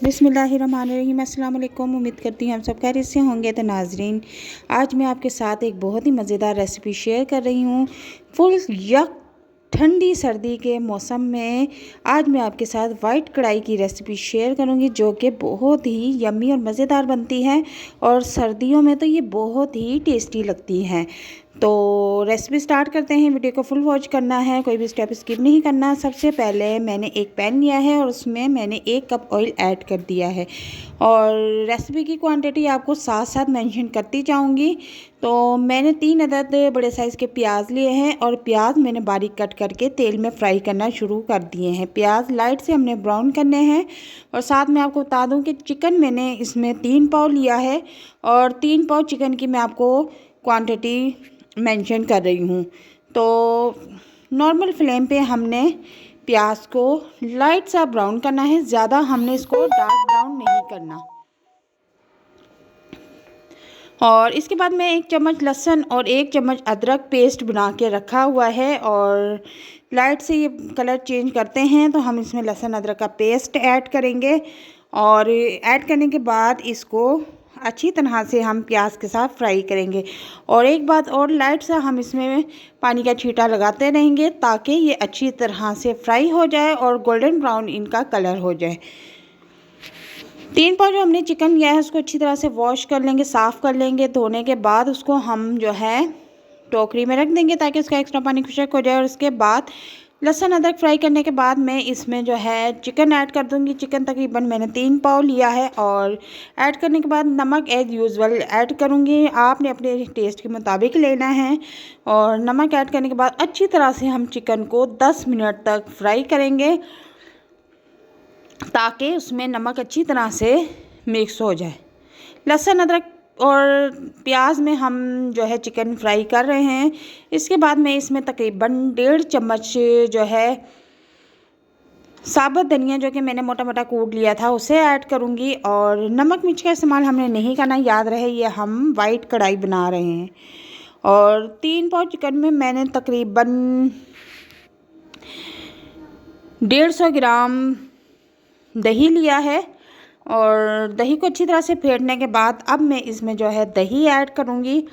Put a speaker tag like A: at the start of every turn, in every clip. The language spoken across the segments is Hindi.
A: बिस्मिल्लाहिर्रहमानिर्रहीम। अस्सलाम वालेकुम। उम्मीद करती हूँ हम सब खैरियत से होंगे। तो नाजरीन, आज मैं आपके साथ एक बहुत ही मज़ेदार रेसिपी शेयर कर रही हूँ। फुल यक ठंडी सर्दी के मौसम में आज मैं आपके साथ वाइट कढ़ाई की रेसिपी शेयर करूँगी, जो कि बहुत ही यम्मी और मज़ेदार बनती है और सर्दियों में तो ये बहुत ही टेस्टी लगती हैं। तो रेसिपी स्टार्ट करते हैं। वीडियो को फुल वॉच करना है, कोई भी स्टेप स्किप नहीं करना। सबसे पहले मैंने एक पैन लिया है और उसमें मैंने 1 कप ऑयल ऐड कर दिया है और रेसिपी की क्वांटिटी आपको साथ साथ मेंशन करती जाऊंगी। तो मैंने 3 अदद बड़े साइज़ के प्याज लिए हैं और प्याज मैंने बारीक कट करके तेल में फ्राई करना शुरू कर दिए हैं। प्याज लाइट से हमने ब्राउन करने हैं। और साथ में आपको बता दूं कि चिकन मैंने इसमें 3 पाव लिया है और 3 पाव चिकन की मैं आपको क्वांटिटी मेंशन कर रही हूँ। तो नॉर्मल फ्लेम पे हमने प्याज को लाइट सा ब्राउन करना है, ज़्यादा हमने इसको डार्क ब्राउन नहीं करना। और इसके बाद मैं 1 चम्मच लहसुन और 1 चम्मच अदरक पेस्ट बना के रखा हुआ है और लाइट से ये कलर चेंज करते हैं तो हम इसमें लहसुन अदरक का पेस्ट ऐड करेंगे। और ऐड करने के बाद इसको अच्छी तरह से हम प्याज के साथ फ्राई करेंगे। और एक बात और, लाइट सा हम इसमें पानी का छींटा लगाते रहेंगे ताकि ये अच्छी तरह से फ्राई हो जाए और गोल्डन ब्राउन इनका कलर हो जाए। 3 पाव जो हमने चिकन लिया है उसको अच्छी तरह से वॉश कर लेंगे, साफ़ कर लेंगे। धोने के बाद उसको हम जो है टोकरी में रख देंगे ताकि उसका एक्स्ट्रा पानी खुशक हो जाए। और उसके बाद लहसुन अदरक फ्राई करने के बाद मैं इसमें जो है चिकन ऐड कर दूंगी। चिकन तकरीबन मैंने 3 पाव लिया है और ऐड करने के बाद नमक एज़ यूजुअल ऐड करूंगी। आपने अपने टेस्ट के मुताबिक लेना है। और नमक ऐड करने के बाद अच्छी तरह से हम चिकन को 10 मिनट तक फ्राई करेंगे ताकि उसमें नमक अच्छी तरह से मिक्स हो जाए। लहसुन अदरक और प्याज में हम जो है चिकन फ्राई कर रहे हैं। इसके बाद मैं इसमें तकरीबन 1.5 चम्मच जो है साबुत धनिया, जो कि मैंने मोटा मोटा कूट लिया था, उसे ऐड करूंगी। और नमक मिर्च का इस्तेमाल हमने नहीं करना, याद रहे ये हम वाइट कढ़ाई बना रहे हैं। और 3 पाव चिकन में मैंने तकरीबन 150 ग्राम दही लिया है और दही को अच्छी तरह से फेंटने के बाद अब मैं इसमें जो है दही ऐड करूँगी।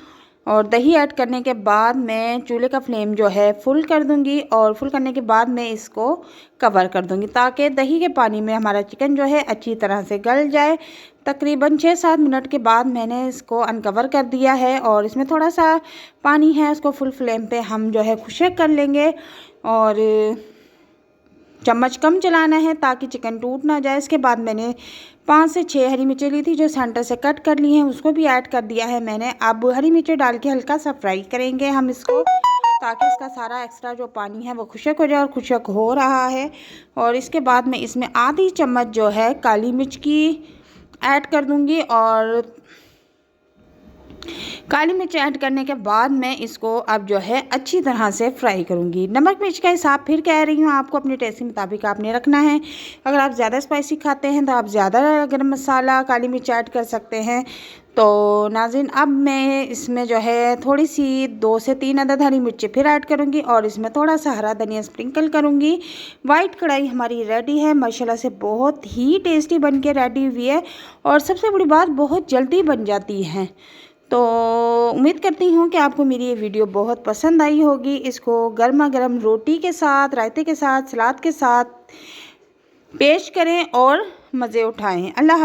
A: और दही ऐड करने के बाद मैं चूल्हे का फ्लेम जो है फुल कर दूँगी और फुल करने के बाद मैं इसको कवर कर दूँगी ताकि दही के पानी में हमारा चिकन जो है अच्छी तरह से गल जाए। तकरीबन 6-7 मिनट के बाद मैंने इसको अनकवर कर दिया है और इसमें थोड़ा सा पानी है, उसको फुल फ्लेम पे हम जो है खुशक कर लेंगे। और चम्मच कम चलाना है ताकि चिकन टूट ना जाए। इसके बाद मैंने 5 से 6 हरी मिर्चें ली थी जो सेंटर से कट कर ली हैं, उसको भी ऐड कर दिया है मैंने। अब हरी मिर्चें डाल के हल्का सा फ्राई करेंगे हम इसको ताकि इसका सारा एक्स्ट्रा जो पानी है वो खुशक हो जाए। और खुशक हो रहा है। और इसके बाद मैं इसमें आधी चम्मच जो है काली मिर्च की ऐड कर दूँगी। और काली मिर्च ऐड करने के बाद मैं इसको अब जो है अच्छी तरह से फ्राई करूँगी। नमक मिर्च का हिसाब फिर कह रही हूँ, आपको अपने टेस्ट के मुताबिक आपने रखना है। अगर आप ज़्यादा स्पाइसी खाते हैं तो आप ज़्यादा गरम मसाला काली मिर्च ऐड कर सकते हैं। तो नाज़रीन, अब मैं इसमें जो है थोड़ी सी 2 से 3 अदद हरी मिर्ची फिर ऐड करूँगी और इसमें थोड़ा सा हरा धनिया स्प्रिंकल करूँगी। वाइट कढ़ाई हमारी रेडी है, माशाल्लाह से बहुत ही टेस्टी बन के रेडी हुई है। और सबसे बड़ी बात, बहुत जल्दी बन जाती है। तो उम्मीद करती हूँ कि आपको मेरी ये वीडियो बहुत पसंद आई होगी। इसको गर्मा गर्म रोटी के साथ, रायते के साथ, सलाद के साथ पेश करें और मज़े उठाएं। अल्लाह